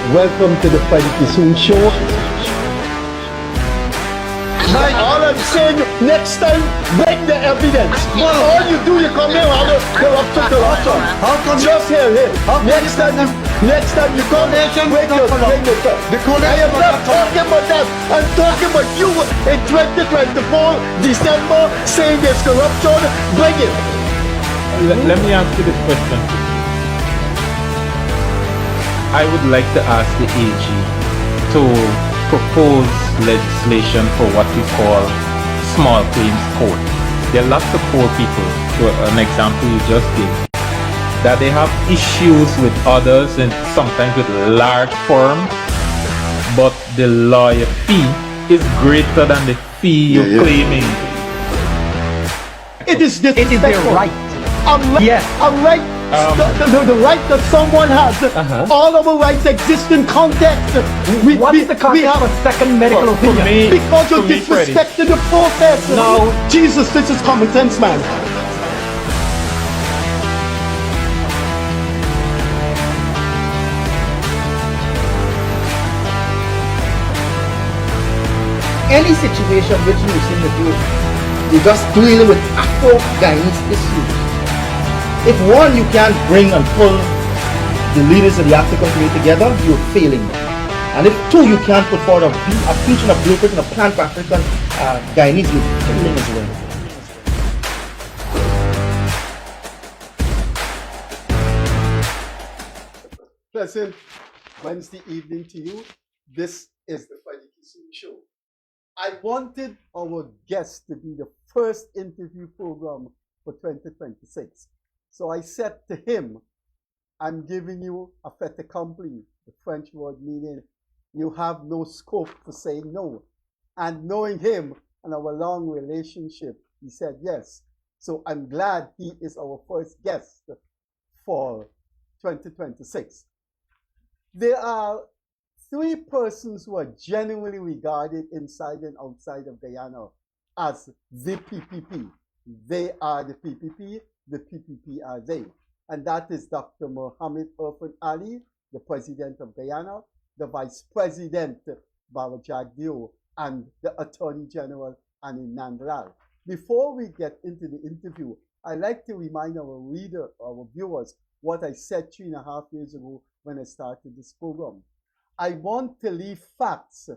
Welcome to the Freddy Soon Show. Mike, all I'm saying, next time, break the evidence. All you do, you come here, corruption. How come just here. Next time you come here, break your I am not talking about that. I'm talking about you in 2024, December, saying there's corruption. Bring it. Let me ask you this question. I would like to ask the AG to propose legislation for what we call small claims court. There are lots of poor people, to an example you just gave, that they have issues with others and sometimes with large firms, but the lawyer fee is greater than the fee you're claiming. It is their right. I'm right. The right that someone has, all our rights exist in context. What is the context of a second medical opinion? Because you're disrespecting the process. No. Jesus, this is common sense, man. Any situation which you seem to do, you're just dealing with Afro-Guyanese issues. If one, you can't bring and pull the leaders of the African community together, you're failing. And if two, you can't put forward a future, a blueprint, and a plan for African Guyanese, you're failing as well. Pleasant Wednesday evening to you. This is the Freddy Show. I wanted our guest to be the first interview program for 2026. So I said to him, I'm giving you a fait accompli, the French word meaning you have no scope for saying no. And knowing him and our long relationship, he said yes. So I'm glad he is our first guest for 2026. There are three persons who are genuinely regarded inside and outside of Guyana as the PPP. They are the PPP are they. And that is Dr. Mohammed Irfan Ali, the President of Guyana, the Vice President, Barajag Dio, and the Attorney General, Anil Nandlall. Before we get into the interview, I'd like to remind our viewers, what I said 3.5 years ago when I started this program. I want to leave facts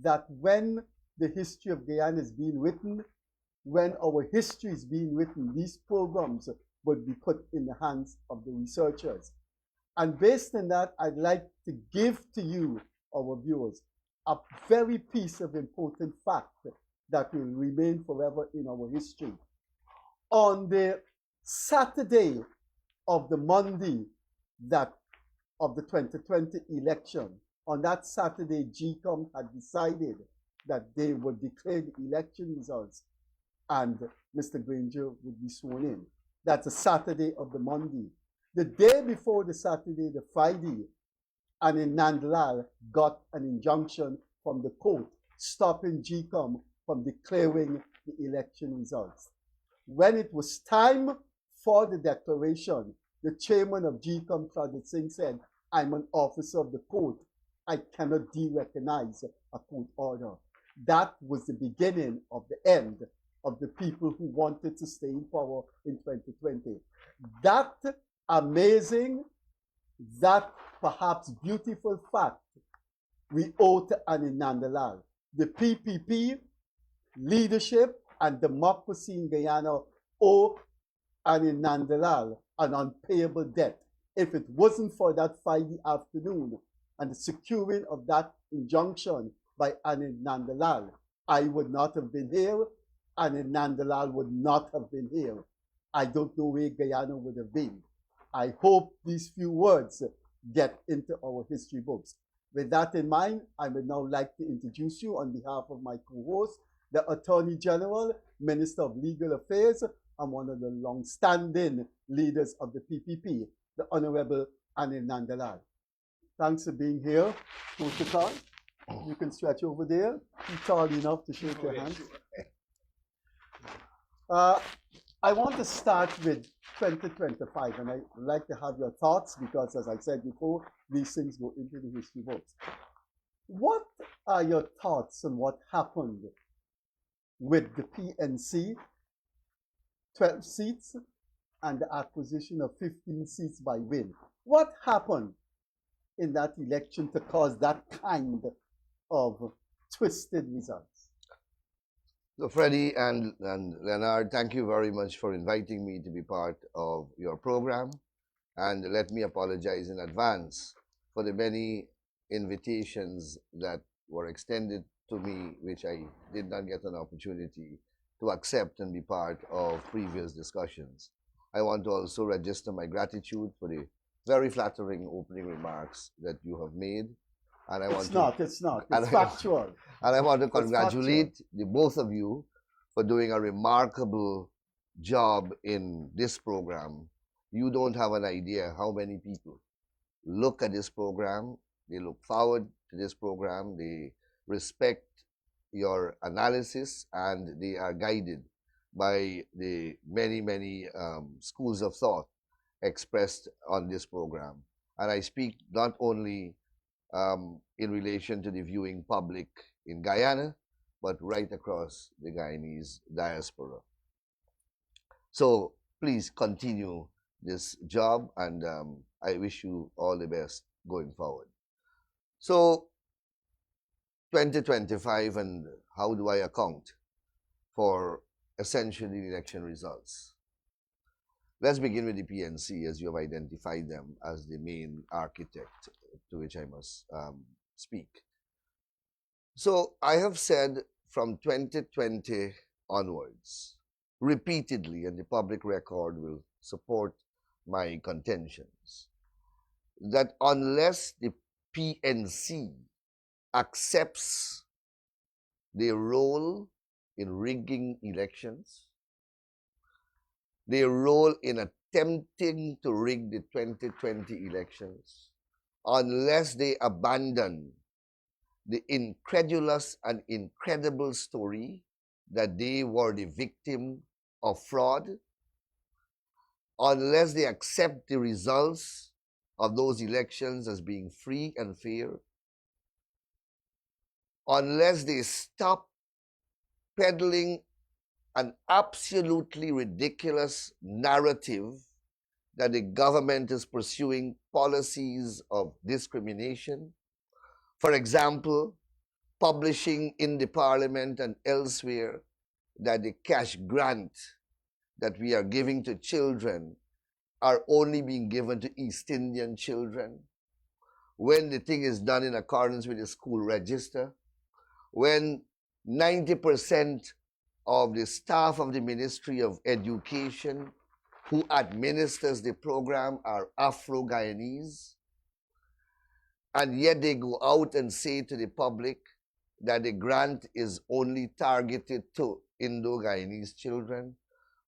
that when the history of Guyana is being written, when our history is being written, these programs would be put in the hands of the researchers. And based on that, I'd like to give to you, our viewers, a very piece of important fact that will remain forever in our history. On the Saturday of the Monday of the 2020 election, on that Saturday, GCOM had decided that they would declare the election results and Mr. Granger would be sworn in. That's a Saturday of the Monday. The day before the Saturday, the Friday, Anil Nandlall got an injunction from the court stopping GCOM from declaring the election results. When it was time for the declaration, the chairman of GCOM, Claudette Singh, said, I'm an officer of the court. I cannot de-recognize a court order. That was the beginning of the end of the people who wanted to stay in power in 2020. That amazing, that perhaps beautiful fact we owe to Anil Nandlall. The PPP leadership and democracy in Guyana owe Anil Nandlall an unpayable debt. If it wasn't for that Friday afternoon and the securing of that injunction by Anil Nandlall, I would not have been here. Anil Nandlall would not have been here. I don't know where Guyana would have been. I hope these few words get into our history books. With that in mind, I would now like to introduce you on behalf of my co-host, the Attorney General, Minister of Legal Affairs, and one of the long-standing leaders of the PPP, the Honorable Anil Nandlall. Thanks for being here, Protocol. You can stretch over there. You're tall enough to shake your hand. I want to start with 2025, and I'd like to have your thoughts because, as I said before, these things go into the history books. What are your thoughts on what happened with the PNC, 12 seats, and the acquisition of 15 seats by Win? What happened in that election to cause that kind of twisted results? So Freddie and Leonard, thank you very much for inviting me to be part of your program. And let me apologize in advance for the many invitations that were extended to me, which I did not get an opportunity to accept and be part of previous discussions. I want to also register my gratitude for the very flattering opening remarks that you have made. And I want it's factual. And I want to congratulate the both of you for doing a remarkable job in this program. You don't have an idea how many people look at this program, they look forward to this program, they respect your analysis, and they are guided by the many schools of thought expressed on this program. And I speak not only in relation to the viewing public in Guyana, but right across the Guyanese diaspora. So please continue this job, and I wish you all the best going forward. So 2025, and how do I account for essentially the election results? Let's begin with the PNC, as you have identified them as the main architect to which I must speak. So I have said from 2020 onwards, repeatedly, and the public record will support my contentions, that unless the PNC accepts their role in rigging elections, their role in attempting to rig the 2020 elections, unless they abandon the incredulous and incredible story that they were the victim of fraud, unless they accept the results of those elections as being free and fair, unless they stop peddling an absolutely ridiculous narrative that the government is pursuing policies of discrimination. For example, publishing in the parliament and elsewhere that the cash grant that we are giving to children are only being given to East Indian children, when the thing is done in accordance with the school register, when 90% of the staff of the Ministry of Education who administers the program are Afro-Guyanese, and yet they go out and say to the public that the grant is only targeted to Indo-Guyanese children,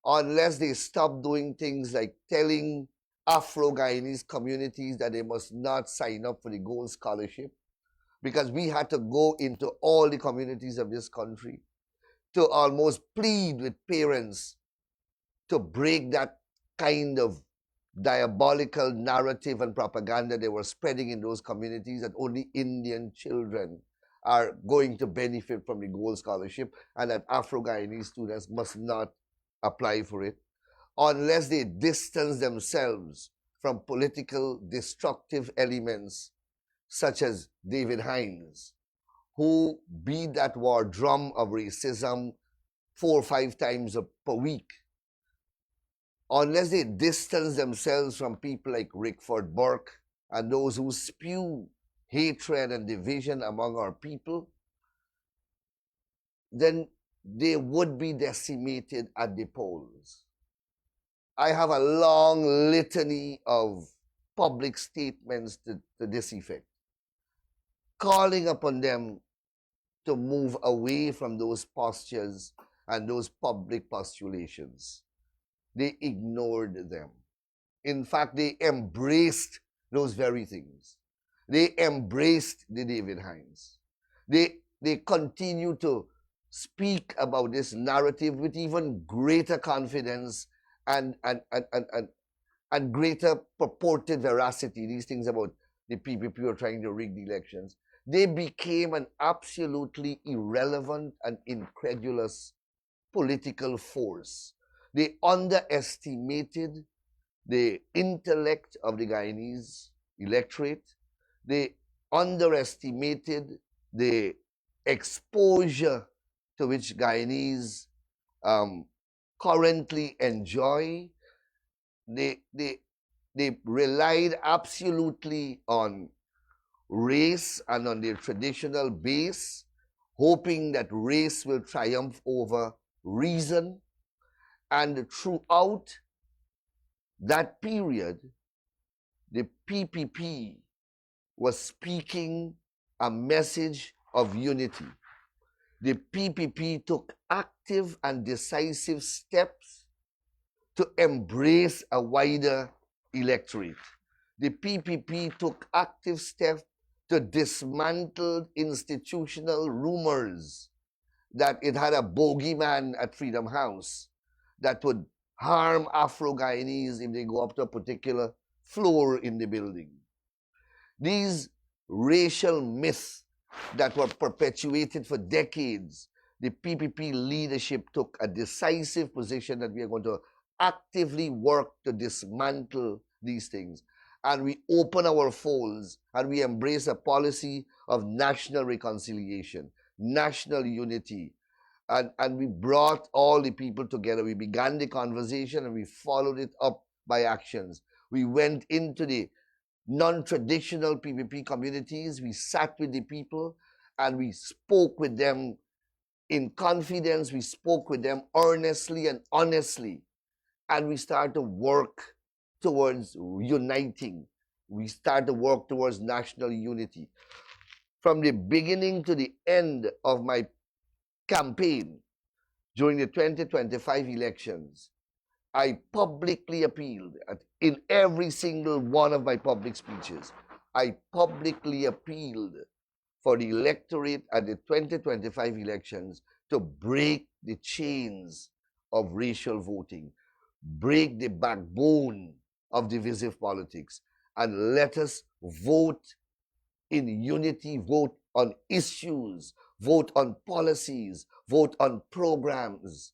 unless they stop doing things like telling Afro-Guyanese communities that they must not sign up for the Gold Scholarship, because we had to go into all the communities of this country to almost plead with parents to break that kind of diabolical narrative and propaganda they were spreading in those communities, that only Indian children are going to benefit from the Gold Scholarship and that Afro-Guyanese students must not apply for it, unless they distance themselves from political destructive elements such as David Hines, who beat that war drum of racism 4 or 5 times per week, unless they distance themselves from people like Rickford Burke and those who spew hatred and division among our people, then they would be decimated at the polls. I have a long litany of public statements to this effect, calling upon them to move away from those postures and those public postulations. They ignored them. In fact, they embraced those very things. They embraced the David Hines. They continue to speak about this narrative with even greater confidence and greater purported veracity, these things about the PPP were trying to rig the elections, they became an absolutely irrelevant and incredulous political force. They underestimated the intellect of the Guyanese electorate. They underestimated the exposure to which Guyanese currently enjoy. They relied absolutely on race and on their traditional base, hoping that race will triumph over reason. And throughout that period, the PPP was speaking a message of unity. The PPP took active and decisive steps to embrace a wider electorate. The PPP took active steps to dismantle institutional rumors that it had a bogeyman at Freedom House that would harm Afro-Guyanese if they go up to a particular floor in the building. These racial myths that were perpetuated for decades, the PPP leadership took a decisive position that we are going to actively work to dismantle these things. And we open our folds and we embrace a policy of national reconciliation, national unity. And we brought all the people together. We began the conversation and we followed it up by actions. We went into the non-traditional PPP communities. We sat with the people and we spoke with them in confidence. We spoke with them earnestly and honestly. And we started to work towards uniting. We started to work towards national unity. From the beginning to the end of my campaign during the 2025 elections, I publicly appealed in every single one of my public speeches. I publicly appealed for the electorate at the 2025 elections to break the chains of racial voting, break the backbone of divisive politics, and let us vote in unity, vote on issues, vote on policies, vote on programs.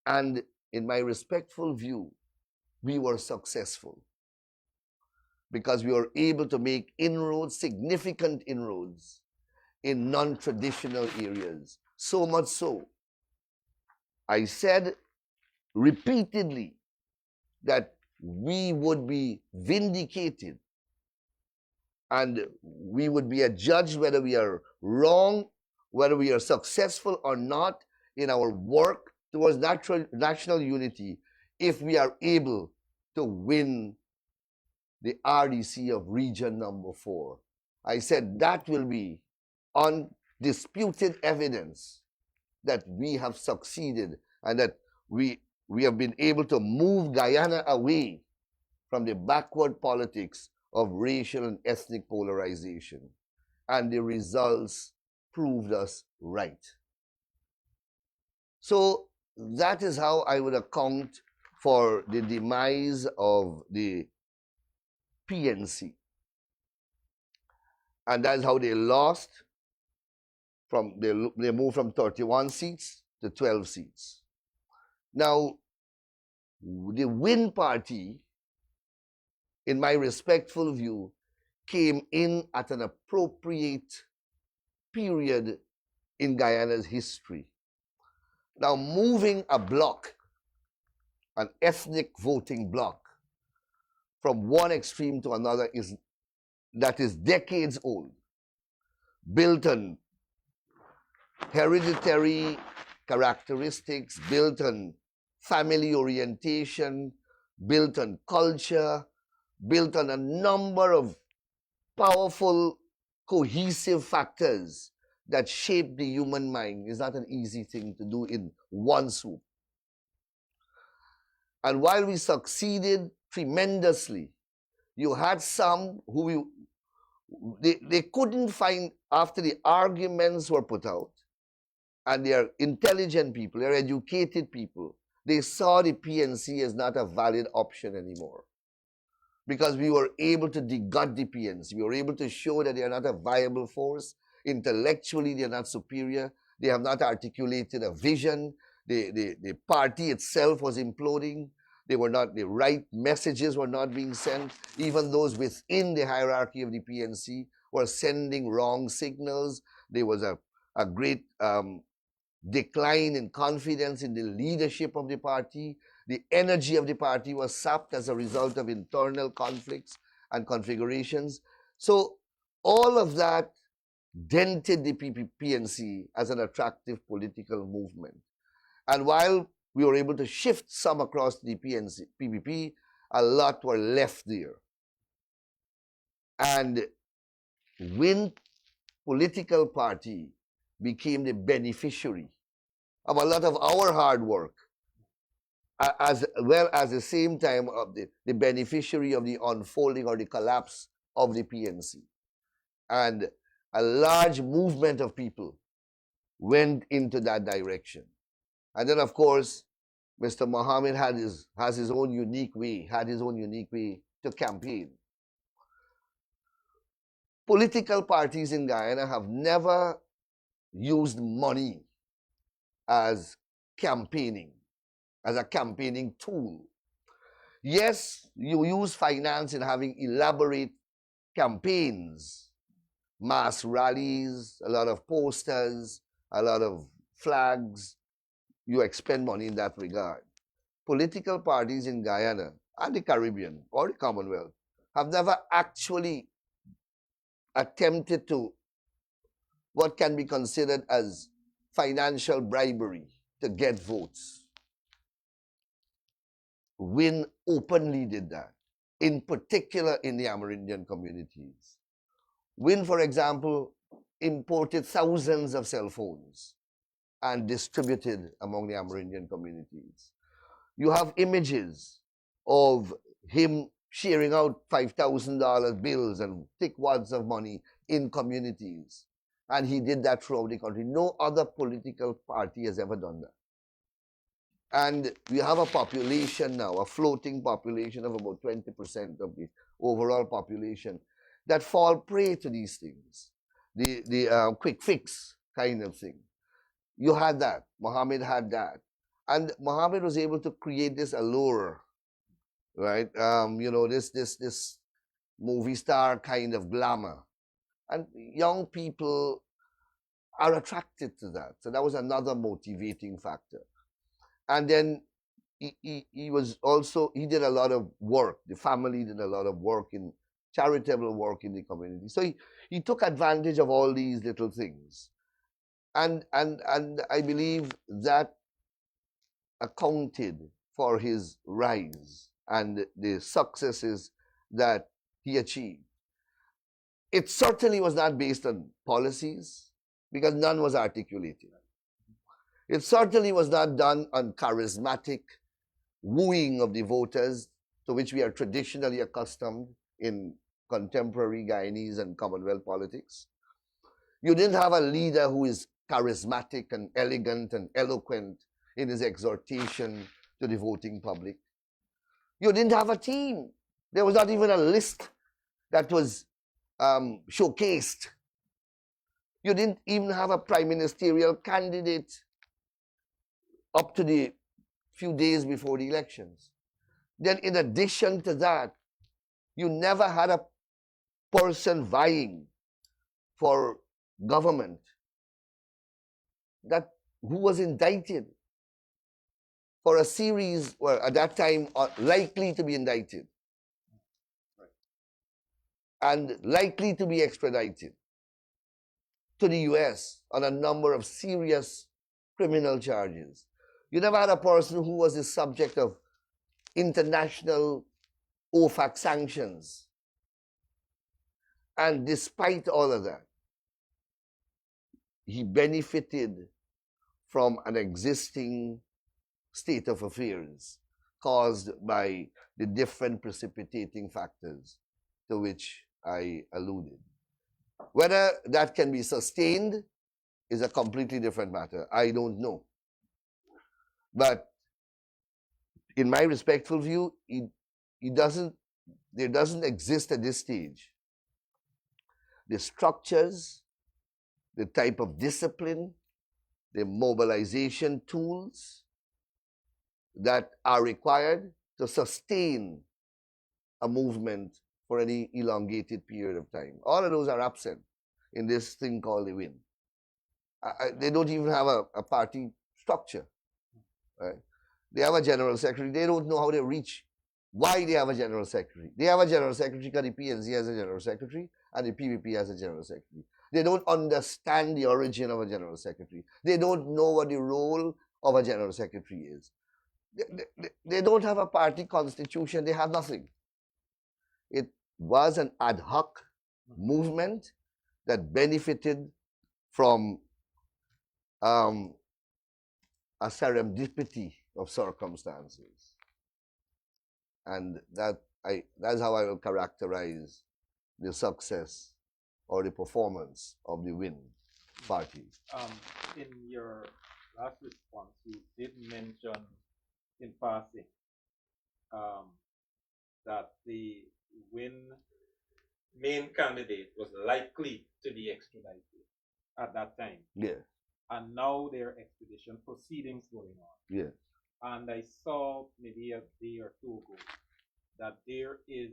And in my respectful view, we were successful because we were able to make inroads, significant inroads in non-traditional areas. So much so, I said repeatedly that we would be vindicated and we would be adjudged whether we are wrong, whether we are successful or not in our work towards national unity if we are able to win the RDC of region number 4. I said that will be undisputed evidence that we have succeeded and that we have been able to move Guyana away from the backward politics of racial and ethnic polarization. And the results proved us right. So that is how I would account for the demise of the PNC. And that's how they lost. They moved from 31 seats to 12 seats. Now, the Win Party, in my respectful view, came in at an appropriate period in Guyana's history. Now, moving a bloc, an ethnic voting bloc, from one extreme to another is decades old, built on hereditary characteristics, built on family orientation, built on culture, built on a number of powerful, cohesive factors that shape the human mind. Is not an easy thing to do in one swoop. And while we succeeded tremendously, you had some who they couldn't find, after the arguments were put out, and they are intelligent people, they are educated people, they saw the PNC as not a valid option anymore. Because we were able to degut the PNC. We were able to show that they are not a viable force. Intellectually, they are not superior. They have not articulated a vision. The party itself was imploding. The right messages were not being sent. Even those within the hierarchy of the PNC were sending wrong signals. There was a great decline in confidence in the leadership of the party. The energy of the party was sapped as a result of internal conflicts and configurations. So all of that dented the PNC as an attractive political movement. And while we were able to shift some across the PPP, a lot were left there. And when political party became the beneficiary of a lot of our hard work, as well as the same time of the beneficiary of the unfolding or the collapse of the PNC. And a large movement of people went into that direction. And then, of course, Mr. Mohammed has his own unique way to campaign. Political parties in Guyana have never used money as campaigning, as a campaigning tool. Yes, you use finance in having elaborate campaigns, mass rallies, a lot of posters, a lot of flags. You expend money in that regard. Political parties in Guyana and the Caribbean or the Commonwealth have never actually attempted to what can be considered as financial bribery to get votes. WIN openly did that, in particular in the Amerindian communities. WIN, for example, imported thousands of cell phones and distributed among the Amerindian communities. You have images of him sharing out $5,000 bills and thick wads of money in communities. And he did that throughout the country. No other political party has ever done that. And we have a population now, a floating population of about 20% of the overall population that fall prey to these things. The quick fix kind of thing. You had that. Mohammed had that. And Mohammed was able to create this allure, right? This movie star kind of glamour. And young people are attracted to that. So that was another motivating factor. And then he did a lot of work. The family did a lot of work in charitable work in the community. So he took advantage of all these little things. And I believe that accounted for his rise and the successes that he achieved. It certainly was not based on policies because none was articulated. It certainly was not done on charismatic wooing of the voters, to which we are traditionally accustomed in contemporary Guyanese and Commonwealth politics. You didn't have a leader who is charismatic and elegant and eloquent in his exhortation to the voting public. You didn't have a team. There was not even a list that was showcased. You didn't even have a prime ministerial candidate up to the few days before the elections. Then in addition to that, you never had a person vying for government who was indicted for a series, well, at that time, likely to be indicted and likely to be extradited to the US on a number of serious criminal charges. You never had a person who was the subject of international OFAC sanctions. And despite all of that, he benefited from an existing state of affairs caused by the different precipitating factors to which I alluded. Whether that can be sustained is a completely different matter. I don't know. But in my respectful view, there doesn't exist at this stage the structures, the type of discipline, the mobilization tools that are required to sustain a movement for any elongated period of time. All of those are absent in this thing called the win. They don't even have a party structure. Right? They have a general secretary. They don't know how they reach. Why they have a general secretary? They have a general secretary because the PNC has a general secretary and the PVP has a general secretary. They don't understand the origin of a general secretary. They don't know what the role of a general secretary is. They don't have a party constitution. They have nothing. It was an ad hoc movement that benefited from a serendipity of circumstances. And that's how I will characterize the success or the performance of the WIN party. In your last response, you did mention in passing that the WIN main candidate was likely to be extradited at that time. Yeah. And now there are extradition proceedings going on. Yeah. And I saw maybe a day or two ago that there is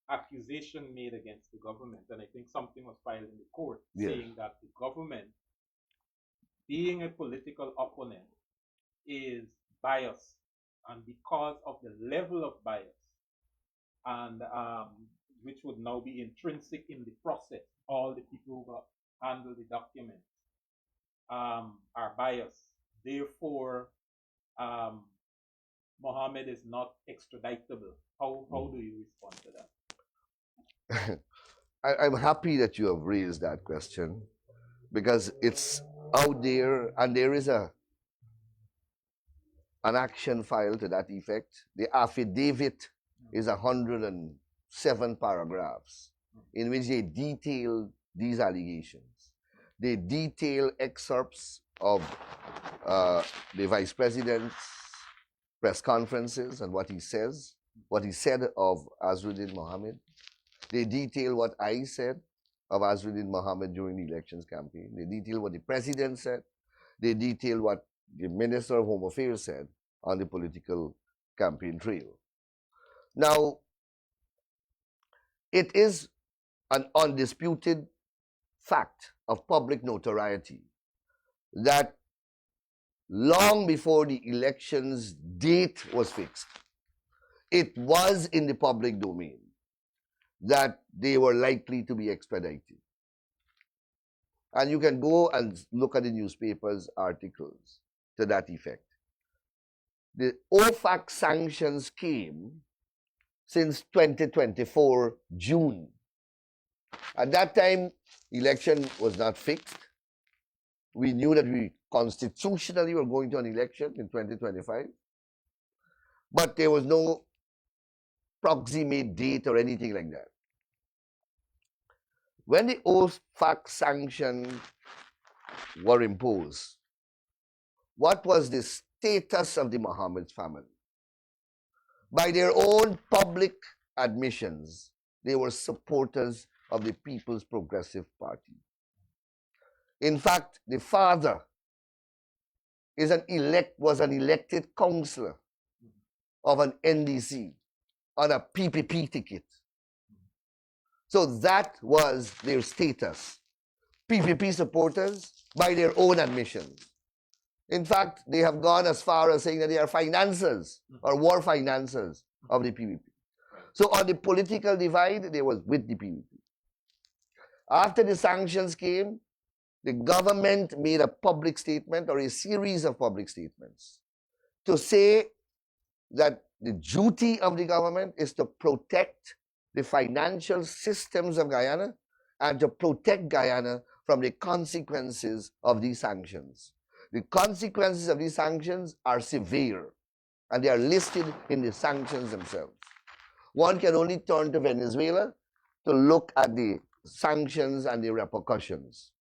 accusation made against the government, and I think something was filed in the court saying that the government, being a political opponent, is biased, and because of the level of bias, and which would now be intrinsic in the process, all the people who handle the documents are biased. Therefore, Mohammed is not extraditable. How do you respond to that? I'm happy that you have raised that question because it's out there and there is an action file to that effect. The affidavit is 107 paragraphs in which they detail these allegations. They detail excerpts of the vice president's press conferences and what he says, what he said of Azruddin Mohammed. They detail what I said of Azruddin Mohammed during the elections campaign. They detail what the president said. They detail what the Minister of Home Affairs said on the political campaign trail. Now, it is an undisputed fact of public notoriety that long before the election's date was fixed, it was in the public domain that they were likely to be extradited. And you can go and look at the newspapers' articles to that effect. The OFAC sanctions came since 2024 June. At that time, election was not fixed. We knew that we constitutionally were going to an election in 2025, but there was no proximate date or anything like that. When the OFAC sanctions were imposed, what was the status of the Mohammed family? By their own public admissions, they were supporters of the People's Progressive Party. In fact, the father was an elected councillor of an NDC on a PPP ticket. So that was their status. PPP supporters by their own admissions. In fact, they have gone as far as saying that they are financiers or war financiers of the PPP. So on the political divide, they were with the PPP. After the sanctions came, the government made a public statement or a series of public statements to say that the duty of the government is to protect the financial systems of Guyana and to protect Guyana from the consequences of these sanctions. The consequences of these sanctions are severe and they are listed in the sanctions themselves. One can only turn to Venezuela to look at the sanctions and the repercussions.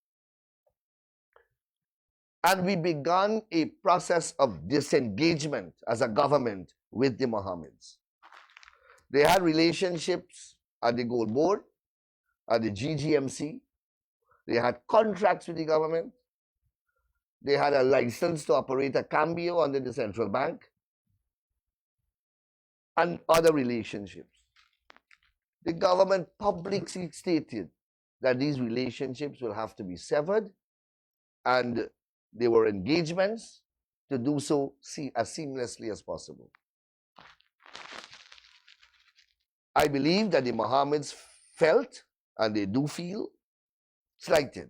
And we began a process of disengagement as a government with the Mohammeds. They had relationships at the Gold Board, at the GGMC. They had contracts with the government. They had a license to operate a cambio under the central bank and other relationships. The government publicly stated that these relationships will have to be severed, and there were engagements to do so as seamlessly as possible. I believe that the Mohammeds felt, and they do feel, slighted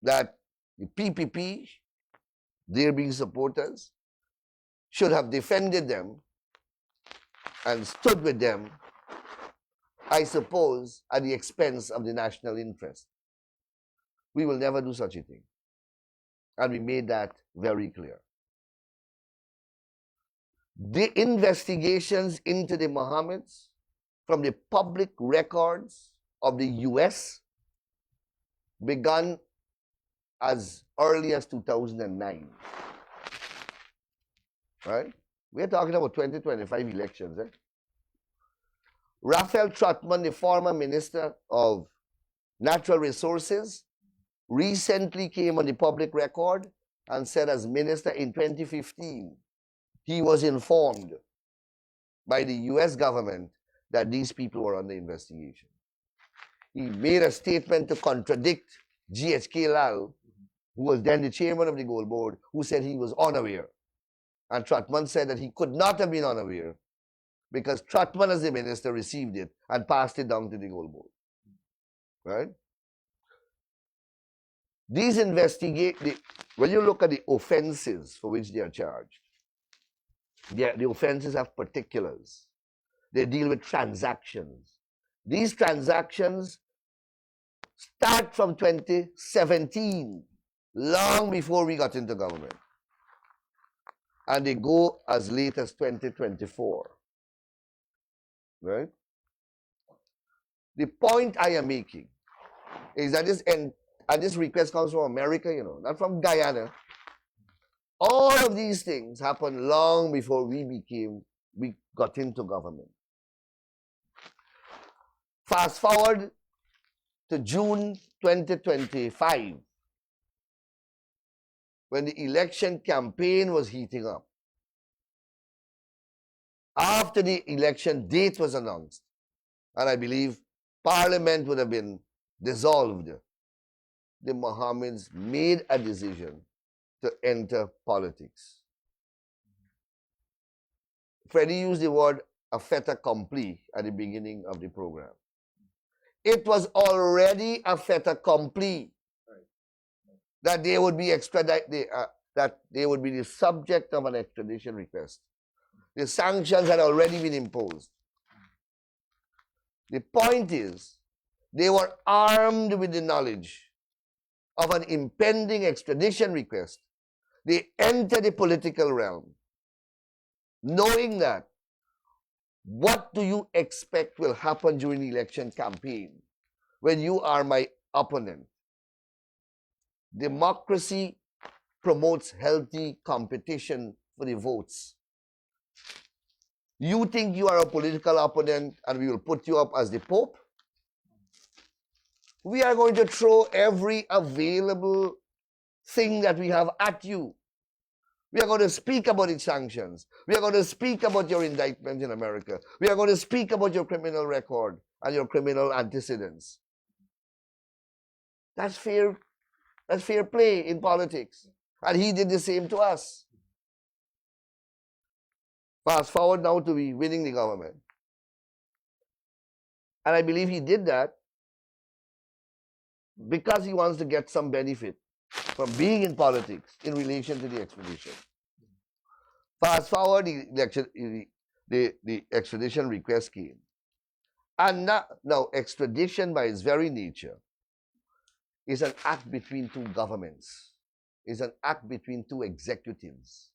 that the PPP, their being supporters, should have defended them and stood with them, I suppose, at the expense of the national interest. We will never do such a thing. And we made that very clear. The investigations into the Mohammeds from the public records of the US began as early as 2009. Right? We're talking about 2025 elections. Raphael Trotman, the former Minister of Natural Resources, recently came on the public record and said as minister in 2015, he was informed by the US government that these people were under investigation. He made a statement to contradict GHK Lal, who was then the chairman of the Gold Board, who said he was unaware. And Trotman said that he could not have been unaware because Trotman as the minister received it and passed it down to the Gold Board. Right? These when you look at the offenses for which they are charged, the offenses have particulars. They deal with transactions. These transactions start from 2017, long before we got into government. And they go as late as 2024. Right? The point I am making is that this request comes from America, not from Guyana. All of these things happened long before we got into government. Fast forward to June 2025, when the election campaign was heating up. After the election date was announced, and I believe Parliament would have been dissolved, the Mohammeds made a decision to enter politics. Freddie used the word a fait accompli at the beginning of the program. It was already a fait accompli that they would be that they would be the subject of an extradition request. The sanctions had already been imposed. The point is, they were armed with the knowledge of an impending extradition request. They entered the political realm, knowing that what do you expect will happen during the election campaign when you are my opponent? Democracy promotes healthy competition for the votes. You think you are a political opponent and we will put you up as the Pope? We are going to throw every available thing that we have at you. We are going to speak about its sanctions. We are going to speak about your indictment in America. We are going to speak about your criminal record and your criminal antecedents. That's fair play in politics. And he did the same to us. Fast forward now to be winning the government. And I believe he did that because he wants to get some benefit from being in politics in relation to the extradition. Fast forward, the extradition request came. And now extradition by its very nature is an act between two governments. It's an act between two executives.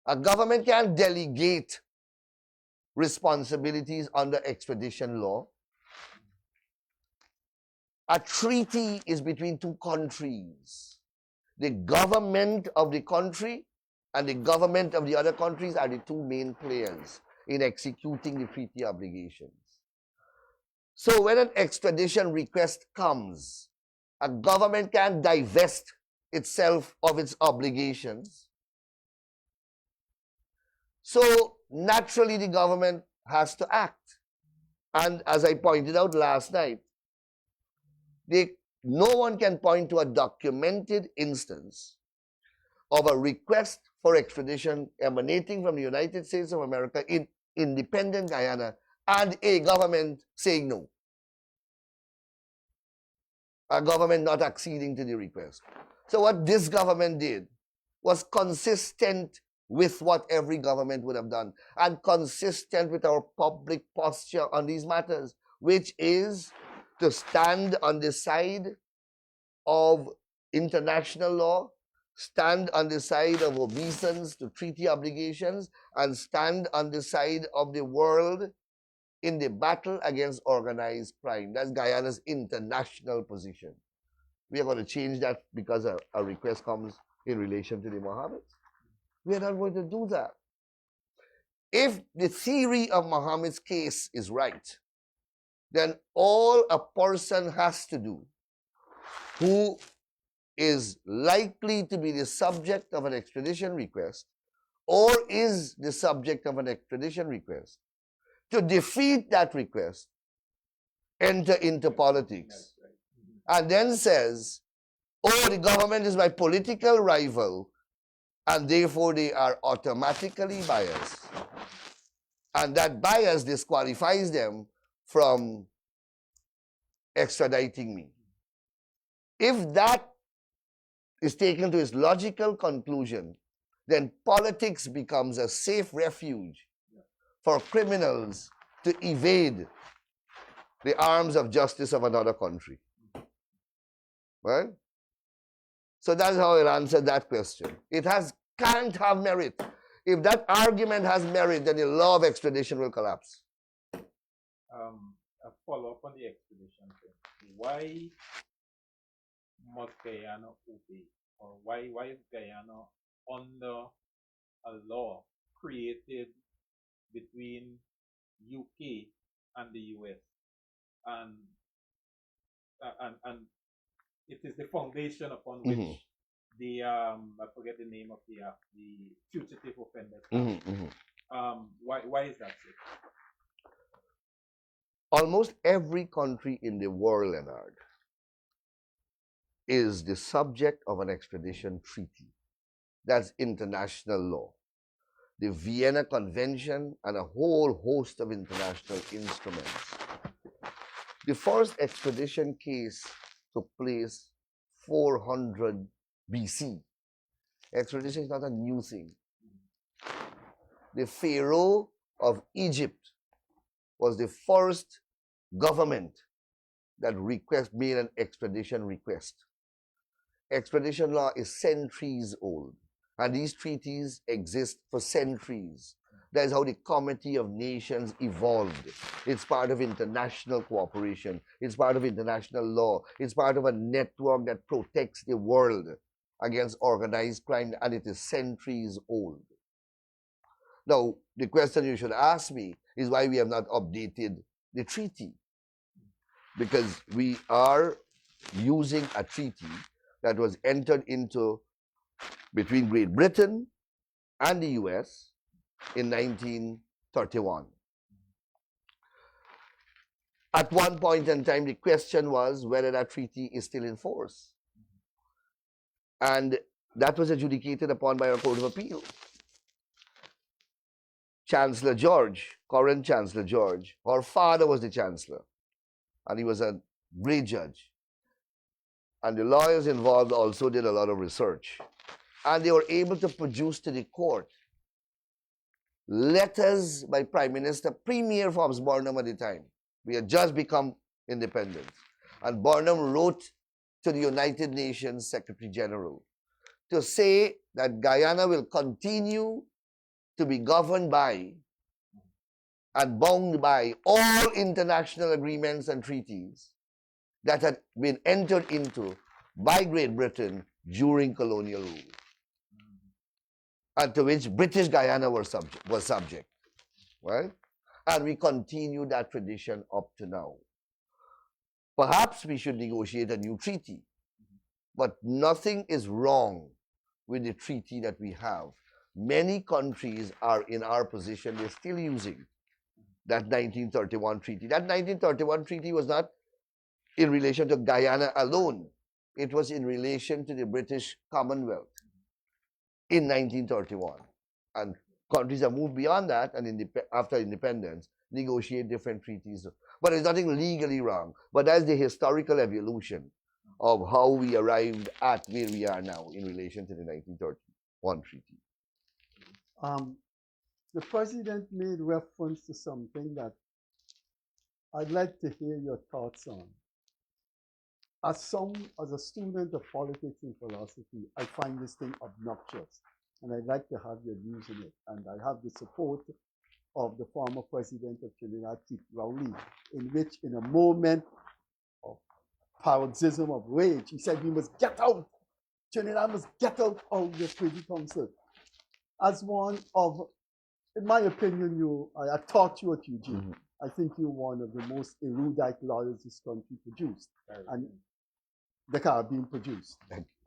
A government can delegate responsibilities under extradition law. A treaty is between two countries. The government of the country and the government of the other countries are the two main players in executing the treaty obligations. So when an extradition request comes, a government can divest itself of its obligations. So naturally the government has to act. And as I pointed out last night, no one can point to a documented instance of a request for extradition emanating from the United States of America in independent Guyana and a government saying no. A government not acceding to the request. So what this government did was consistent with what every government would have done and consistent with our public posture on these matters, which is to stand on the side of international law, stand on the side of obeisance to treaty obligations, and stand on the side of the world in the battle against organized crime. That's Guyana's international position. We are going to change that because a request comes in relation to the Mohammeds. We are not going to do that. If the theory of Mohammed's case is right, then all a person has to do who is likely to be the subject of an extradition request or is the subject of an extradition request to defeat that request, enter into politics, and then says, oh, the government is my political rival, and therefore they are automatically biased. And that bias disqualifies them from extraditing me. If that is taken to its logical conclusion, then politics becomes a safe refuge for criminals to evade the arms of justice of another country. Right? So that's how I'll answer that question. It can't have merit. If that argument has merit, then the law of extradition will collapse. A follow-up on the extradition thing. Why must Guyana obey? Or why is Guyana under a law created between UK and the US? And it is the foundation upon which the I forget the name of the act, the Fugitive Offenders Act. Why is that so? Almost every country in the world, Leonard, is the subject of an extradition treaty. That's international law. The Vienna Convention and a whole host of international instruments. The first extradition case took place 400 BC. Extradition is not a new thing. The Pharaoh of Egypt was the first government that made an extradition request. Extradition law is centuries old, and these treaties exist for centuries. That is how the Committee of Nations evolved. It's part of international cooperation. It's part of international law. It's part of a network that protects the world against organized crime, and it is centuries old. Now, the question you should ask me is why we have not updated the treaty. Because we are using a treaty that was entered into between Great Britain and the US in 1931. At one point in time, the question was whether that treaty is still in force. And that was adjudicated upon by our Court of Appeal. Chancellor George, current Chancellor George, her father was the Chancellor, and he was a great judge. And the lawyers involved also did a lot of research. And they were able to produce to the court letters by Premier Forbes Burnham at the time. We had just become independent. And Burnham wrote to the United Nations Secretary General to say that Guyana will continue to be governed by and bound by all international agreements and treaties that had been entered into by Great Britain during colonial rule, and to which British Guyana was subject, right? And we continue that tradition up to now. Perhaps we should negotiate a new treaty, but nothing is wrong with the treaty that we have. Many countries are in our position, they're still using that 1931 treaty. That 1931 treaty was not in relation to Guyana alone. It was in relation to the British Commonwealth in 1931. And countries have moved beyond that and after independence, negotiate different treaties. But there's nothing legally wrong. But that's the historical evolution of how we arrived at where we are now in relation to the 1931 treaty. The president made reference to something that I'd like to hear your thoughts on. As a student of politics and philosophy, I find this thing obnoxious, and I'd like to have your views on it. And I have the support of the former president of Trinidad, Keith Rowley, in which, in a moment of paroxysm of rage, he said, "We must get out. Trinidad must get out of the Privy Council." As one of, in my opinion, I taught you at Eugene. I think you're one of the most erudite lawyers this country produced, and the Caribbean produced.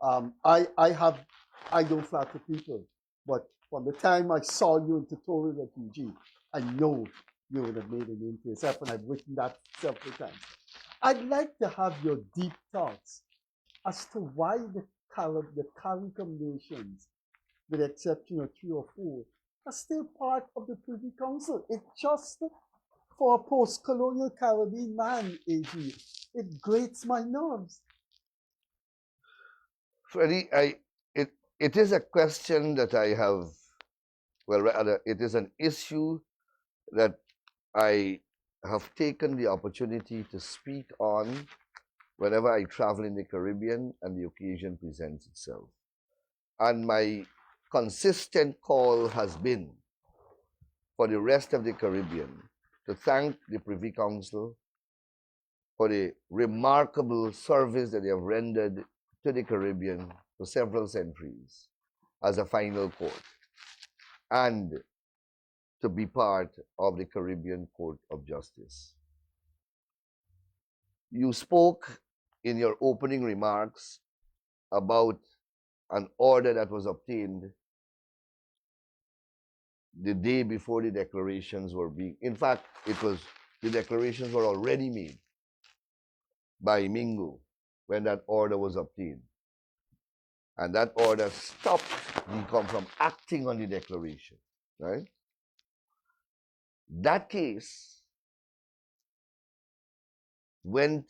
I don't flatter people, but from the time I saw you in tutorial at UG, I know you would have made a name for yourself, and I've written that several times. I'd like to have your deep thoughts as to why the CARICOM nations, with the exception of 3 or 4, are still part of the Privy Council. It's just for a post-colonial Caribbean man, AG. It grates my nerves. Freddie, it is a question that I have, well, rather, it is an issue that I have taken the opportunity to speak on whenever I travel in the Caribbean and the occasion presents itself. And my consistent call has been for the rest of the Caribbean to thank the Privy Council for the remarkable service that they have rendered to the Caribbean for several centuries as a final court, and to be part of the Caribbean Court of Justice. You spoke in your opening remarks about an order that was obtained the day before the declarations were being, in fact, the declarations were already made by Mingo when that order was obtained. And that order stopped DECOM from acting on the declaration, right? That case went,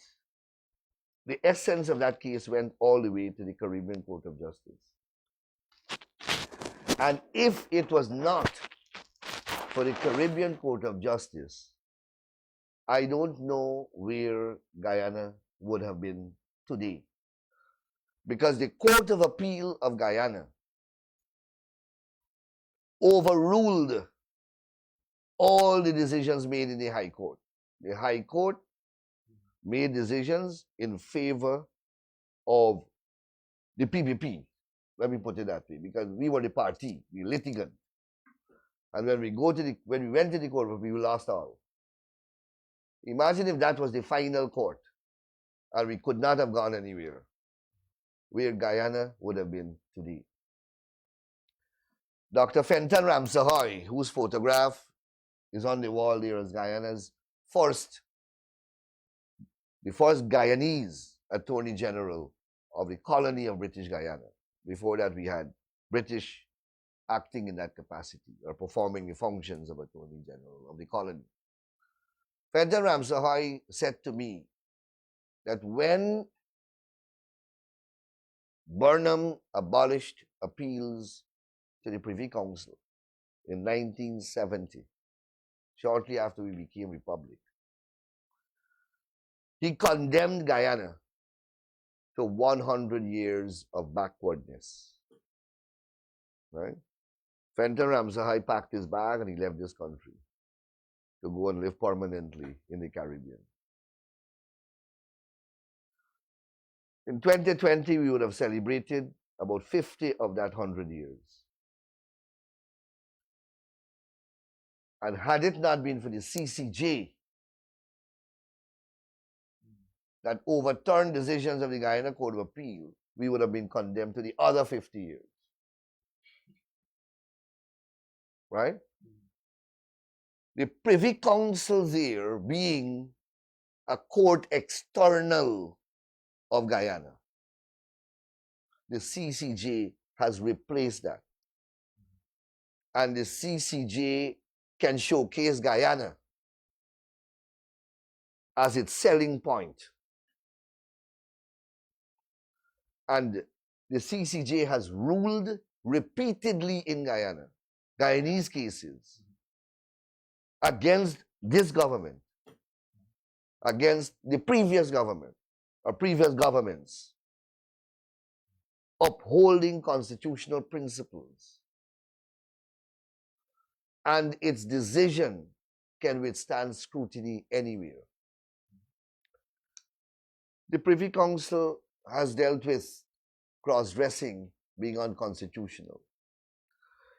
the essence of that case went all the way to the Caribbean Court of Justice. And if it was not for the Caribbean Court of Justice, I don't know where Guyana would have been today. Because the Court of Appeal of Guyana overruled all the decisions made in the High Court. The High Court made decisions in favor of the PPP. Let me put it that way, because we were the party, the litigant. And when we went to the court, we lost all. Imagine if that was the final court, and we could not have gone anywhere, where Guyana would have been today. Dr. Fenton Ramsahoi, whose photograph is on the wall there as Guyana's the first Guyanese Attorney General of the colony of British Guyana. Before that, we had British acting in that capacity or performing the functions of Attorney General of the colony. Fenton Ramsahoi said to me that when Burnham abolished appeals to the Privy Council in 1970, shortly after we became republic, he condemned Guyana to 100 years of backwardness. Right? Fenton Ramsahoi packed his bag and he left this country to go and live permanently in the Caribbean. In 2020, we would have celebrated about 50 of that 100 years. And had it not been for the CCJ that overturned decisions of the Guyana Court of Appeal, we would have been condemned to the other 50 years. Right? The Privy Council there being a court external of Guyana. The CCJ has replaced that. And the CCJ can showcase Guyana as its selling point. And the CCJ has ruled repeatedly in Guyana, Guyanese cases, against this government, against the previous government, or previous governments, upholding constitutional principles. And its decision can withstand scrutiny anywhere. The Privy Council has dealt with cross-dressing being unconstitutional.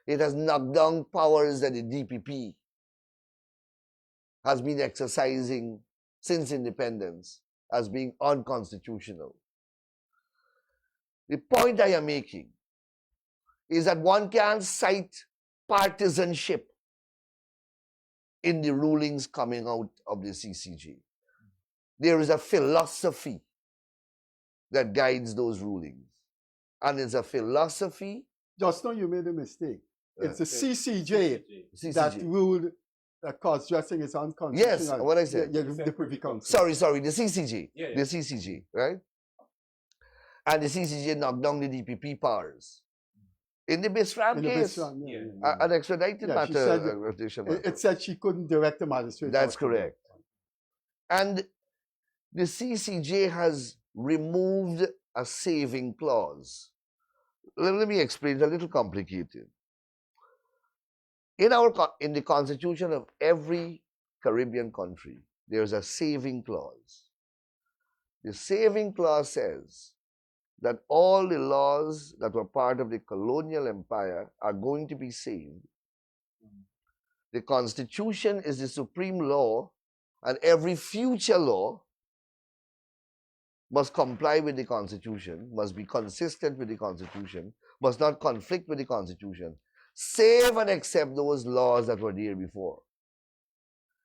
It has knocked down powers that the DPP has been exercising since independence as being unconstitutional. The point I am making is that one can't cite partisanship in the rulings coming out of the CCJ. There is a philosophy that guides those rulings. And it's a philosophy. Just now you made a mistake. It's the CCJ that ruled that cross-dressing is unconstitutional. Yes, what I said. The Privy Council. Sorry, the CCJ. The CCJ, right? And the CCJ knocked down the DPP powers. In the Bisram case, an extradited matter. It said she couldn't direct the magistrate. That's correct. And the CCJ has removed a saving clause. Let me explain. It's a little complicated. In the constitution of every Caribbean country, there's a saving clause. The saving clause says that all the laws that were part of the colonial empire are going to be saved. The Constitution is the supreme law, and every future law must comply with the Constitution, must be consistent with the Constitution, must not conflict with the Constitution, save and except those laws that were there before.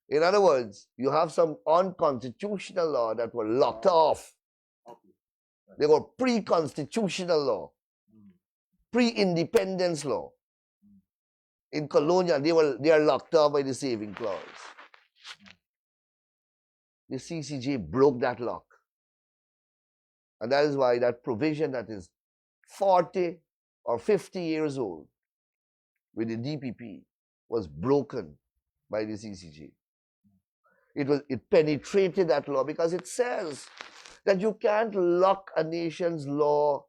In other words, you have some unconstitutional law that were locked off. They were pre-constitutional law, pre-independence law. In colonial, they are locked off by the saving clause. The CCJ broke that lock. And that is why that provision that is 40 or 50 years old with the DPP was broken by the CCJ. It penetrated that law because it says that you can't lock a nation's law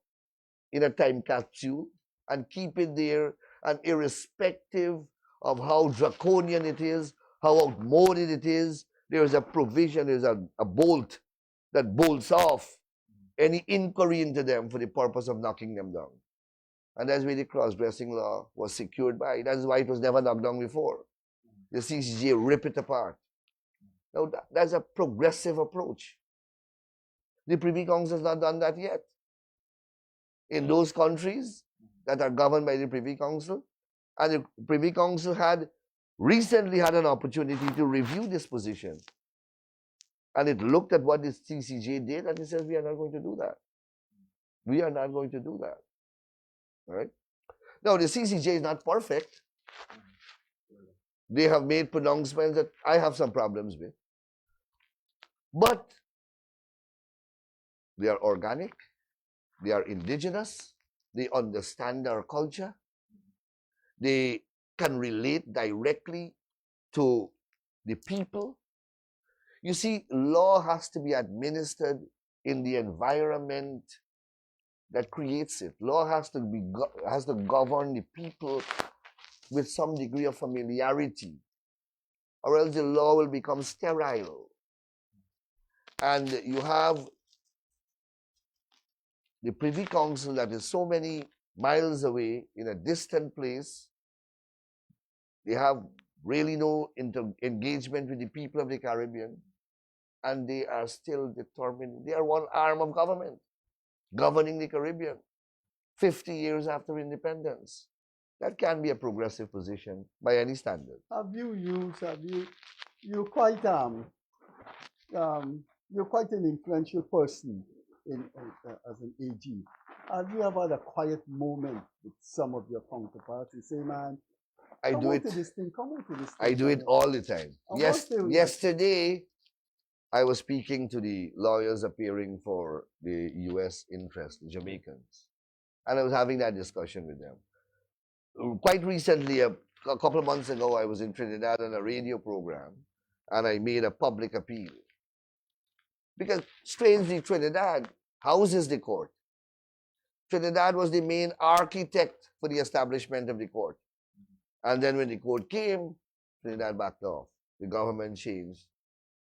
in a time capsule and keep it there, and irrespective of how draconian it is, how outmoded it is, there is a provision, there is a bolt that bolts off any inquiry into them for the purpose of knocking them down. And that's where the cross-dressing law was secured by. That's why it was never knocked down before. The CCJ ripped it apart. Now, that's a progressive approach. The Privy Council has not done that yet. In those countries that are governed by the Privy Council, and the Privy Council had recently had an opportunity to review this position. And it looked at what the CCJ did, and it says, we are not going to do that. We are not going to do that. All right? Now, the CCJ is not perfect. They have made pronouncements that I have some problems with. But they are organic, they are indigenous, they understand our culture, they can relate directly to the people. You see, law has to be administered in the environment that creates it. Law has to govern the people with some degree of familiarity, or else the law will become sterile. And you have the Privy Council that is so many miles away in a distant place. They have really no engagement with the people of the Caribbean, and they are still determined. They are one arm of government governing the Caribbean 50 years after independence. That can be a progressive position by any standard. You're quite you're quite an influential person as an AG. Have you ever had a quiet moment with some of your counterparts and say, man, I do it. Come on to this thing. I do it all the time. Yes, yesterday I was speaking to the lawyers appearing for the U.S. interest, the Jamaicans, and I was having that discussion with them. Quite recently, a couple of months ago, I was in Trinidad on a radio program, and I made a public appeal. Because, strangely, Trinidad houses the court. Trinidad was the main architect for the establishment of the court. And then when the court came, Trinidad backed off. The government changed.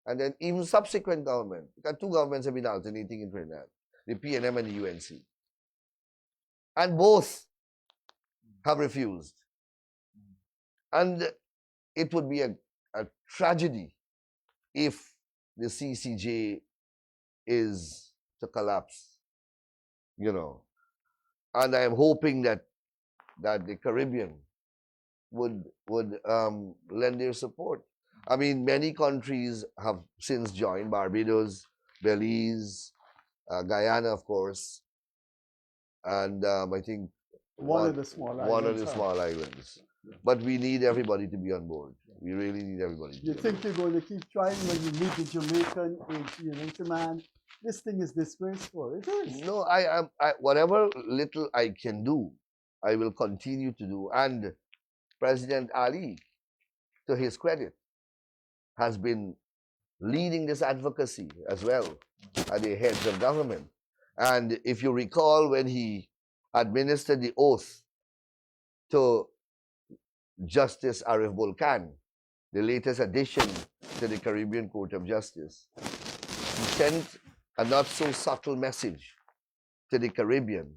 And then even subsequent government, because two governments have been alternating in Trinidad, the PNM and the UNC. And both have refused. And it would be a tragedy if the CCJ is to collapse, you know. And I am hoping that the Caribbean would lend their support. I mean, many countries have since joined: Barbados, Belize, Guyana, of course, and I think one of the small islands. But we need everybody to be on board. We really need everybody. You think you're going to keep trying when you meet the Jamaican AG and man, this thing is disgraceful. It is. No, I whatever little I can do, I will continue to do. And President Ali, to his credit, has been leading this advocacy as well at the heads of government. And if you recall, when he administered the oath to Justice Arif Bolkan, the latest addition to the Caribbean Court of Justice, he sent a not so subtle message to the Caribbean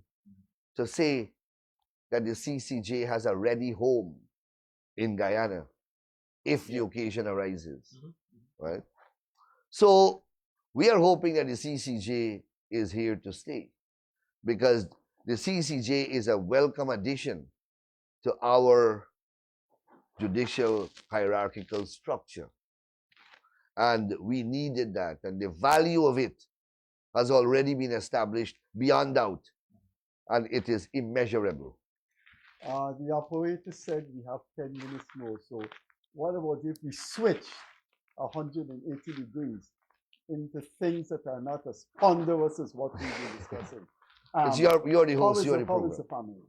to say that the CCJ has a ready home in Guyana if the occasion arises, right? So we are hoping that the CCJ is here to stay, because the CCJ is a welcome addition to our judicial hierarchical structure. And we needed that, and the value of it has already been established beyond doubt, and it is immeasurable. The operator said we have 10 minutes more, so what about if we switch 180 degrees into things that are not as ponderous as what we've been discussing? You're the host, you're the program. How is the family?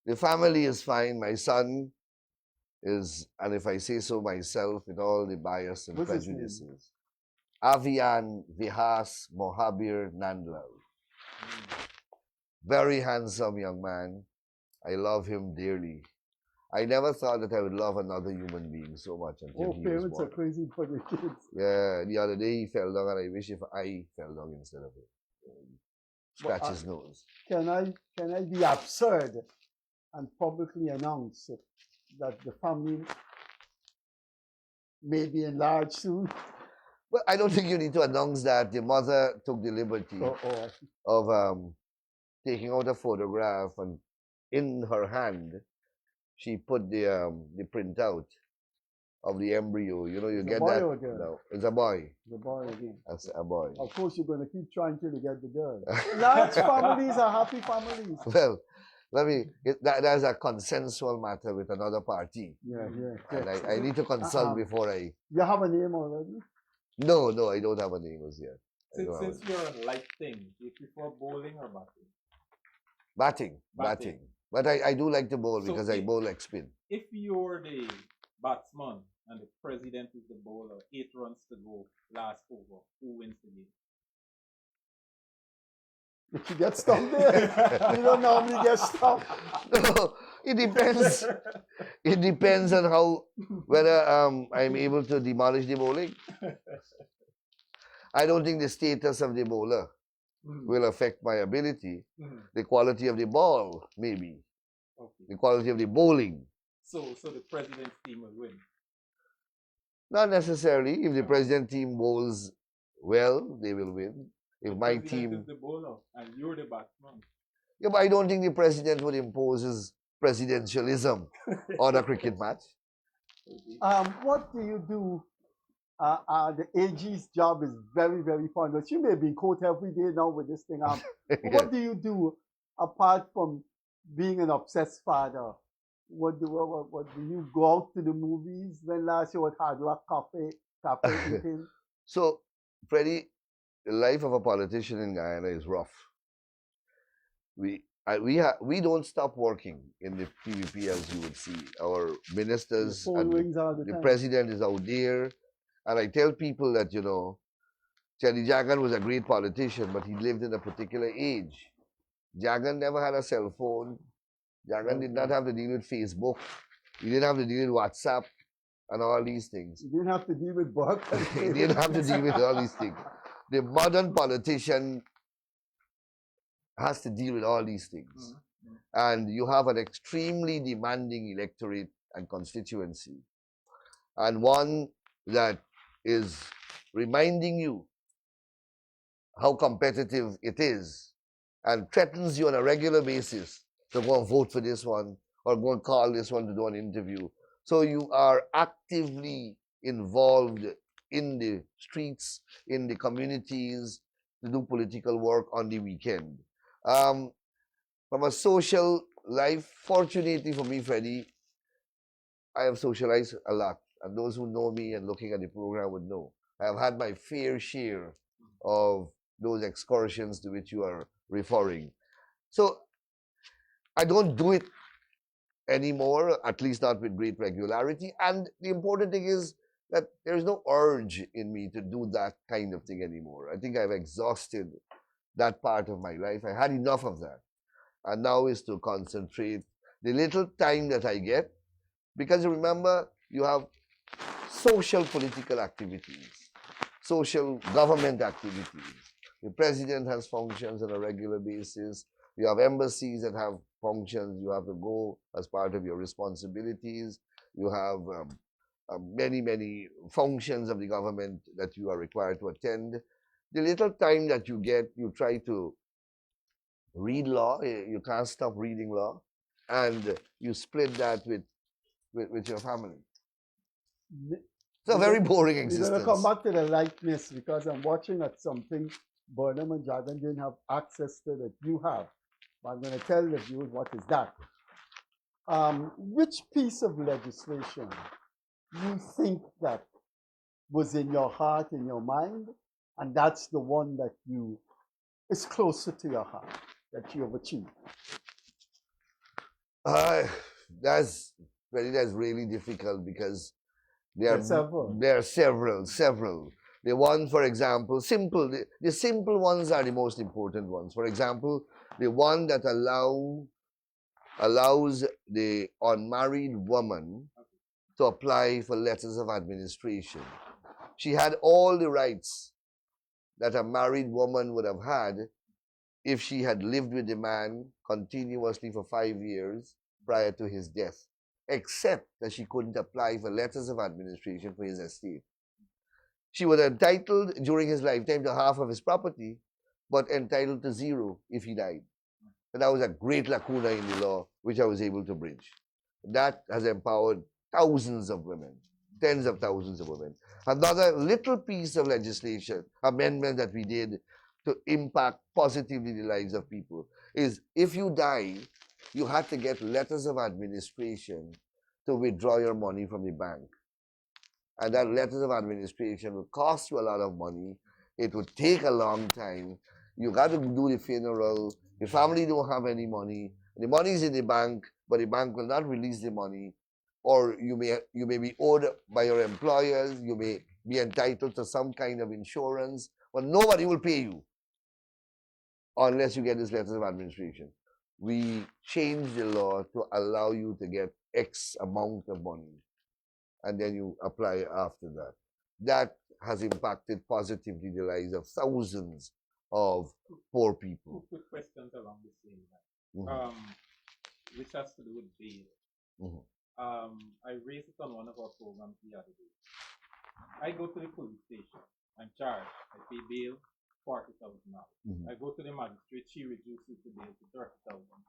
The family is fine. My son is, and if I say so myself, with all the bias and prejudices, Avian Vihas Mohabir Nandlall. Very handsome young man. I love him dearly. I never thought that I would love another human being so much until he was born. Parents are crazy for their kids. Yeah, the other day he fell down, and I wish if I fell down instead of him. Scratch his nose. Can I be absurd and publicly announce that the family may be enlarged soon? Well, I don't think you need to announce that. The mother took the liberty of taking out a photograph, and in her hand, she put the printout of the embryo. You know, you get that. No, it's a boy. The boy again. That's a boy. Of course, you're going to keep trying till you get the girl. Large families are happy families. Well, that's a consensual matter with another party. Yeah. And I need to consult before I. You have a name already? No, I don't have a name as yet. Since you're a light thing, do you prefer bowling or batting? Batting. But I do like to bowl, because I bowl like spin. If you're the batsman and the president is the bowler, 8 runs to go, last over, who wins the game? If you get stuck there, you don't normally get stuck. No, it depends. It depends on whether I'm able to demolish the bowling. I don't think the status of the bowler will affect my ability. Mhm. The quality of the ball, maybe. Okay. The quality of the bowling. So the president's team will win. Not necessarily. If the No. president team bowls well, they will win. If The my president team... is the bowler and you're the batsman. Yeah, but I don't think the president would impose his presidentialism on a cricket match. What do you do? The AG's job is very, very fun. But you may be in court every day now with this thing. What do you do apart from being an obsessed father? What do you go out to the movies? When last you had Hard Rock cafe eating? So, Freddie, the life of a politician in Guyana is rough. We don't stop working in the PVP, as you would see. Our ministers Phone and rings all the time. president is out there. And I tell people that, Charlie Jagan was a great politician, but he lived in a particular age. Jagan never had a cell phone. Jagan did not have to deal with Facebook. He didn't have to deal with WhatsApp and all these things. You didn't have to deal with work. He didn't have to deal with all these things. The modern politician has to deal with all these things. And you have an extremely demanding electorate and constituency. And one that is reminding you how competitive it is and threatens you on a regular basis to go and vote for this one or go and call this one to do an interview. So you are actively involved in the streets, in the communities, to do political work on the weekend. From a social life, fortunately for me, Freddie, I have socialized a lot. And those who know me and looking at the program would know. I have had my fair share of those excursions to which you are referring. So I don't do it anymore, at least not with great regularity. And the important thing is that there's no urge in me to do that kind of thing anymore. I think I've exhausted that part of my life. I had enough of that. And now is to concentrate the little time that I get. Because remember, you have social political activities, social government activities. The president has functions on a regular basis. You have embassies that have functions. You have to go as part of your responsibilities. You have many, many functions of the government that you are required to attend. The little time that you get, you try to read law. You can't stop reading law. And you split that with your family. It's a very boring existence. We're going to come back to the likeness because I'm watching at something Burnham and Jagan didn't have access to that you have. But I'm going to tell the viewers what is that. Which piece of legislation you think that was in your heart, in your mind, and that's the one that is closer to your heart, that you have achieved? That's really difficult because there are several. The one, for example, simple. The simple ones are the most important ones. For example, the one that allows the unmarried woman to apply for letters of administration. She had all the rights that a married woman would have had if she had lived with the man continuously for 5 years prior to his death, except that she couldn't apply for letters of administration for his estate. She was entitled during his lifetime to half of his property, but entitled to zero if he died. And that was a great lacuna in the law, which I was able to bridge. That has empowered thousands of women, tens of thousands of women. Another little piece of legislation, amendment that we did to impact positively the lives of people is if you die, you had to get letters of administration to withdraw your money from the bank. And that letters of administration will cost you a lot of money. It would take a long time. You got to do the funeral. The family don't have any money. The money is in the bank, but the bank will not release the money. Or you may be owed by your employers. You may be entitled to some kind of insurance, but nobody will pay you unless you get this letters of administration. We changed the law to allow you to get X amount of money, and then you apply after that. That has impacted positively the lives of thousands of poor people. Two quick questions along the same line, Mhm. which has to do with bail. Mhm. I raised it on one of our programs the other day. I go to the police station. I'm charged. I pay bail, $40,000. Mhm. I go to the magistrate. She reduces the bail to 30,000.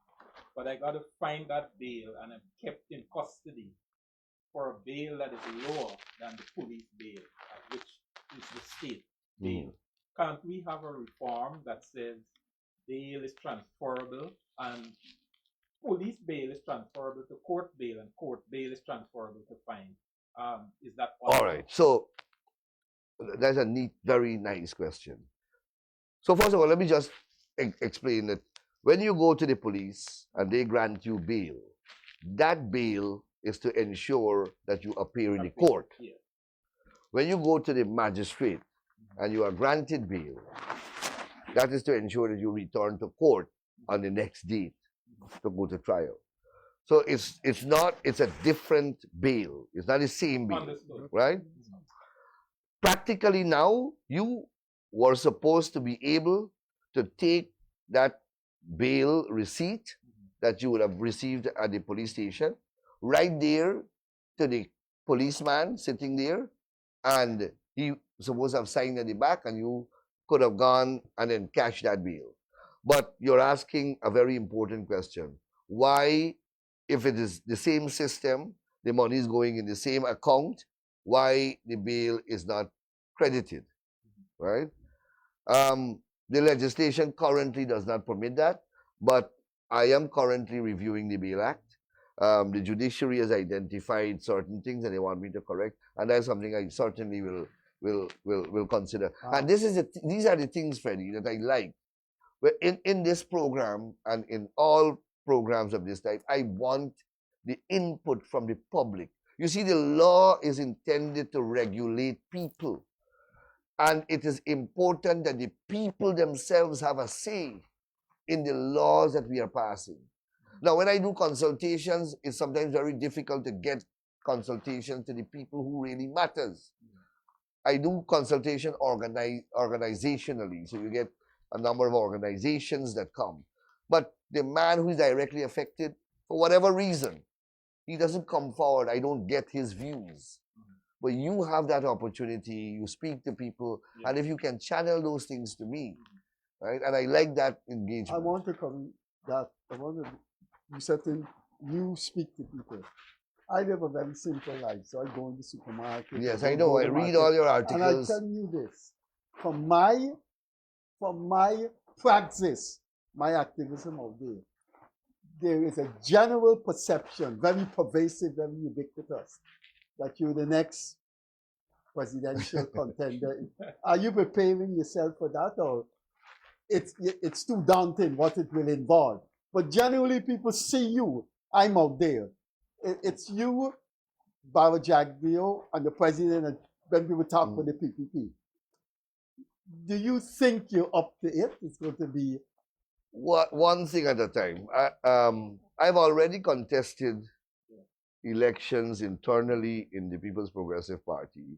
But I got to find that bail, and I'm kept in custody for a bail that is lower than the police bail, which is the state bail. Can't we have a reform that says bail is transferable and police bail is transferable to court bail and court bail is transferable to fine? Is that possible? All right. So that's a neat, very nice question. So first of all, let me just explain that when you go to the police and they grant you bail, that bail is to ensure that you appear in the court. Yeah. When you go to the magistrate and you are granted bail, that is to ensure that you return to court on the next date to go to trial. So it's a different bail. It's not the same bail, Understood. right? Practically now, you were supposed to be able to take that bail receipt that you would have received at the police station right there to the policeman sitting there, and he supposed to have signed at the back, and you could have gone and then cashed that bail. But you're asking a very important question. Why, if it is the same system, the money is going in the same account, why the bail is not credited, right? The legislation currently does not permit that, but I am currently reviewing the Bail Act. The judiciary has identified certain things that they want me to correct, and that's something I certainly will consider. And these are the things, Freddie, that I like. In this program and in all programs of this type, I want the input from the public. You see, the law is intended to regulate people. And it is important that the people themselves have a say in the laws that we are passing. Now, when I do consultations, it's sometimes very difficult to get consultations to the people who really matters. I do consultation organizationally, so you get a number of organizations that come. But the man who is directly affected, for whatever reason, he doesn't come forward. I don't get his views. But you have that opportunity, you speak to people, and if you can channel those things to me, right? And I like that engagement. I want to come that I want to you certain you speak to people. I live a very simple life, so I go in the supermarket. Yes, I know. I read all your articles. And I tell you this, from my practice, my activism out there is a general perception, very pervasive, very ubiquitous, that you're the next presidential contender. Are you preparing yourself for that, or it's too daunting what it will involve? But generally, people see you. I'm out there. It's you, Baba Jagdeo, and the president, and when people talk with the PPP. Do you think you're up to it? It's going to be one thing at a time. I've already contested elections internally in the People's Progressive Party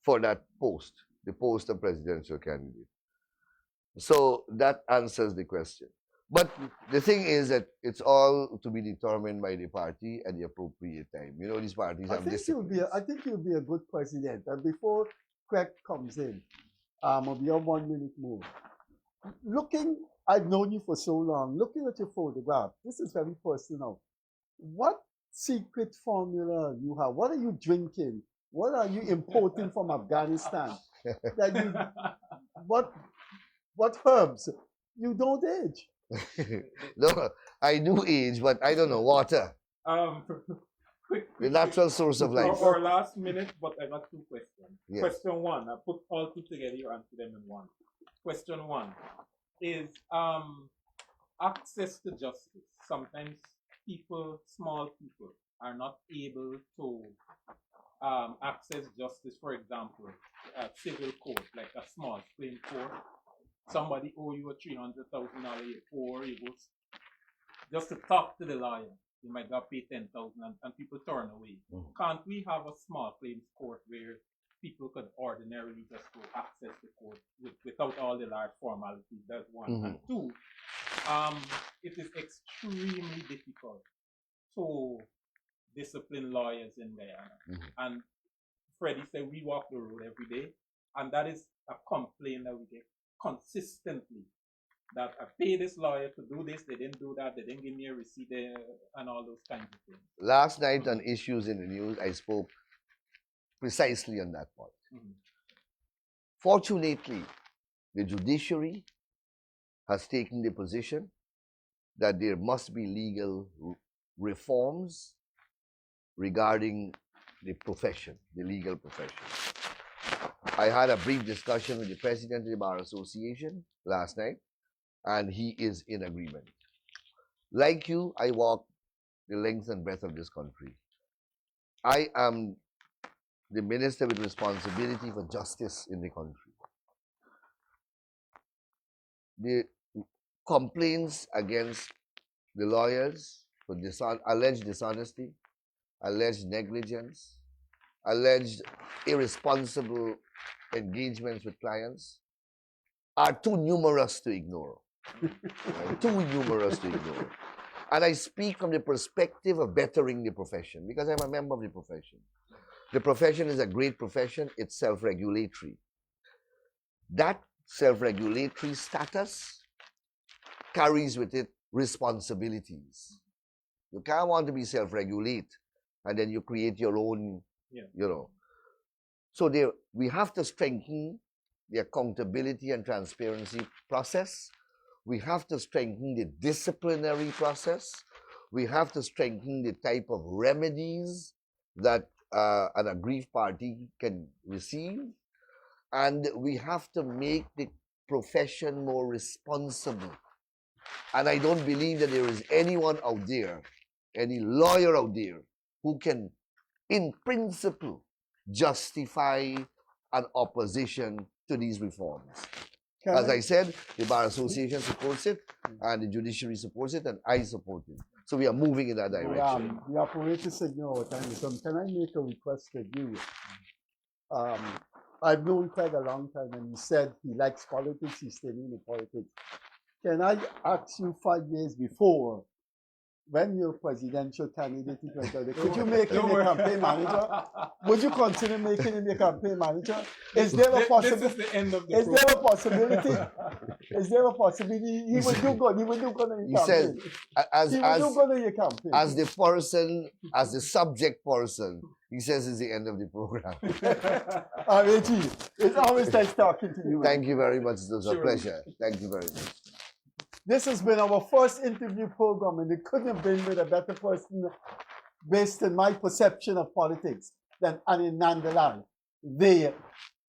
for that post, the post of presidential candidate. So that answers the question. But the thing is that it's all to be determined by the party at the appropriate time. You know, these parties have discipline. I think you'll be a good president. And before Craig comes in, of your 1 minute move, I've known you for so long, looking at your photograph, this is very personal. What secret formula you have? What are you drinking? What are you importing from Afghanistan? What herbs? You don't age. No, I do age, but I don't know, water. The natural source of life. For our last minute, but I got two questions. Yes. Question one, I put all two together, you answer them in one. Question one is access to justice. Sometimes small people, are not able to access justice. For example, a civil court, like a small claim court. Somebody owe you a $300,000 or you go just to talk to the lawyer. You might got pay $10,000 and people turn away. Can't we have a small claims court where people could ordinarily just go access the court with without all the large formalities. That's one. Mhm. And two, it is extremely difficult to discipline lawyers in Guyana. Mhm. And Freddie said we walk the road every day, and that is a complaint that we get consistently. That I pay this lawyer to do this, they didn't do that, they didn't give me a receipt, and all those kinds of things. Last night on Issues in the News, I spoke precisely on that point. Mhm. Fortunately, the judiciary has taken the position that there must be legal reforms regarding the profession, the legal profession. I had a brief discussion with the president of the Bar Association last night, and he is in agreement. Like you, I walk the length and breadth of this country. I am the minister with responsibility for justice in the country. The complaints against the lawyers for alleged dishonesty, alleged negligence, alleged irresponsible engagements with clients are too numerous to ignore. Right? Too numerous to ignore. And I speak from the perspective of bettering the profession because I'm a member of the profession. The profession is a great profession. It's self-regulatory. That self-regulatory status carries with it responsibilities. You can't want to be self-regulate and then you create your own, So we have to strengthen the accountability and transparency process. We have to strengthen the disciplinary process. We have to strengthen the type of remedies that an aggrieved party can receive. And we have to make the profession more responsible. And I don't believe that there is anyone out there, any lawyer out there, who can, in principle, justify an opposition to these reforms. As I said, the Bar Association supports it, and the judiciary supports it, and I support it. So we are moving in that direction. The operator said no time. So can I make a request to you? I've known Craig a long time, and he said he likes politics. He's staying in politics. Can I ask you 5 years before, when your presidential candidate went out, could you make him a campaign manager? Would you consider making him a campaign manager? Is there a possibility? This is the end of the Is there a possibility? Is there a possibility he would do good? He would do good in your campaign. He would do good in your campaign. As the person, as the subject person, he says it's the end of the program. Reggie, it's always nice talking to you. Thank you very much. It was a pleasure. Thank you very much. This has been our first interview program, and it couldn't have been with a better person, based on my perception of politics, than Anil Nandlall, the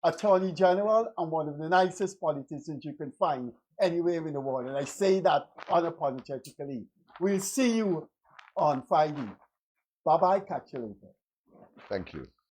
Attorney General and one of the nicest politicians you can find anywhere in the world. And I say that unapologetically. We'll see you on Friday. Bye-bye. Catch you later. Thank you.